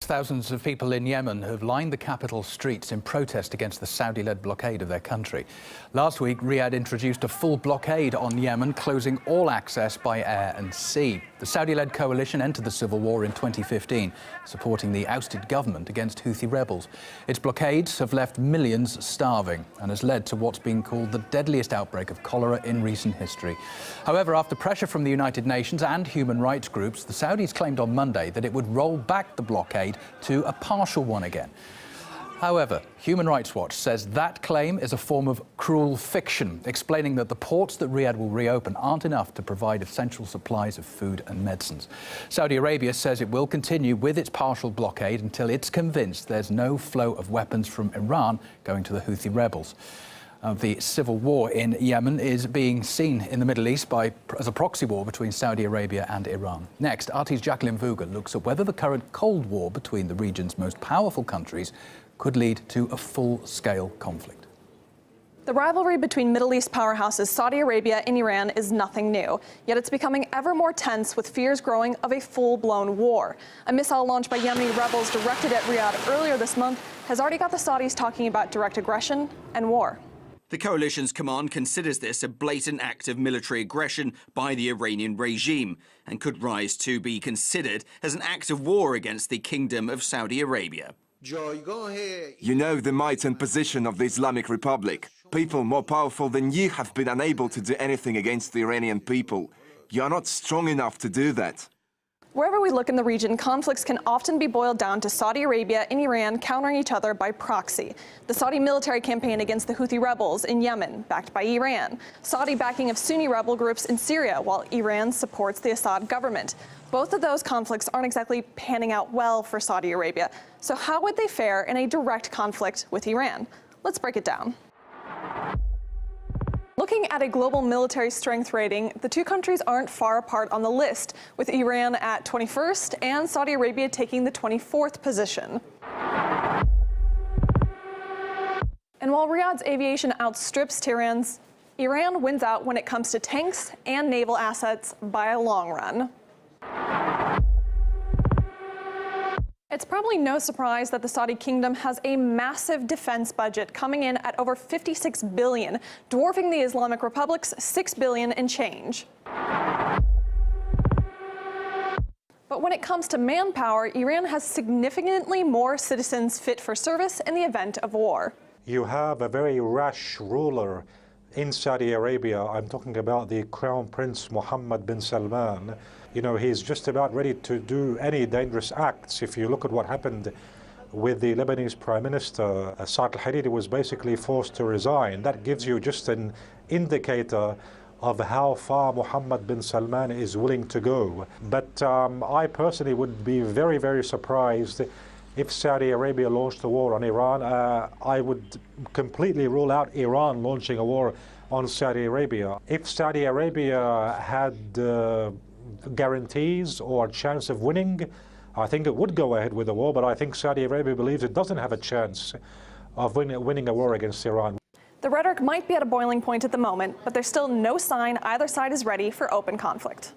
Thousands of people in Yemen have lined the capital streets in protest against the Saudi-led blockade of their country. Last week, Riyadh introduced a full blockade on Yemen, closing all access by air and sea. The Saudi-led coalition entered the civil war in 2015, supporting the ousted government against Houthi rebels. Its blockades have left millions starving and has led to what's been called the deadliest outbreak of cholera in recent history. However, after pressure from the United Nations and human rights groups, the Saudis claimed on Monday that it would roll back the blockade to a partial one again. However, Human Rights Watch says that claim is a form of cruel fiction, explaining that the ports that Riyadh will reopen aren't enough to provide essential supplies of food and medicines. Saudi Arabia says it will continue with its partial blockade until it's convinced there's no flow of weapons from Iran going to the Houthi rebels. The civil war in Yemen is being seen in the Middle East as a proxy war between Saudi Arabia and Iran. Next, RT's Jacqueline Vuga looks at whether the current Cold War between the region's most powerful countries could lead to a full-scale conflict. The rivalry between Middle East powerhouses Saudi Arabia and Iran is nothing new, yet it's becoming ever more tense with fears growing of a full-blown war. A missile launched by Yemeni rebels directed at Riyadh earlier this month has already got the Saudis talking about direct aggression and war. The coalition's command considers this a blatant act of military aggression by the Iranian regime and could rise to be considered as an act of war against the Kingdom of Saudi Arabia. You know the might and position of the Islamic Republic. People more powerful than you have been unable to do anything against the Iranian people. You are not strong enough to do that. Wherever we look in the region, conflicts can often be boiled down to Saudi Arabia and Iran countering each other by proxy. The Saudi military campaign against the Houthi rebels in Yemen, backed by Iran. Saudi backing of Sunni rebel groups in Syria, while Iran supports the Assad government. Both of those conflicts aren't exactly panning out well for Saudi Arabia. So how would they fare in a direct conflict with Iran? Let's break it down. Looking at a global military strength rating, the two countries aren't far apart on the list, with Iran at 21st and Saudi Arabia taking the 24th position. And while Riyadh's aviation outstrips Tehran's, Iran wins out when it comes to tanks and naval assets by a long run. It's probably no surprise that the Saudi kingdom has a massive defense budget coming in at over $56 billion, dwarfing the Islamic Republic's $6 billion and change. But when it comes to manpower, Iran has significantly more citizens fit for service in the event of war. You have a very rash ruler in Saudi Arabia. I'm talking about the Crown Prince Mohammed bin Salman. You know, he's just about ready to do any dangerous acts. If you look at what happened with the Lebanese Prime Minister, Saad al-Hariri was basically forced to resign. That gives you just an indicator of how far Mohammed bin Salman is willing to go. But I personally would be very, very surprised if Saudi Arabia launched a war on Iran. I would completely rule out Iran launching a war on Saudi Arabia. If Saudi Arabia had guarantees or a chance of winning, I think it would go ahead with the war, but I think Saudi Arabia believes it doesn't have a chance of winning a war against Iran. The rhetoric might be at a boiling point at the moment, but there's still no sign either side is ready for open conflict.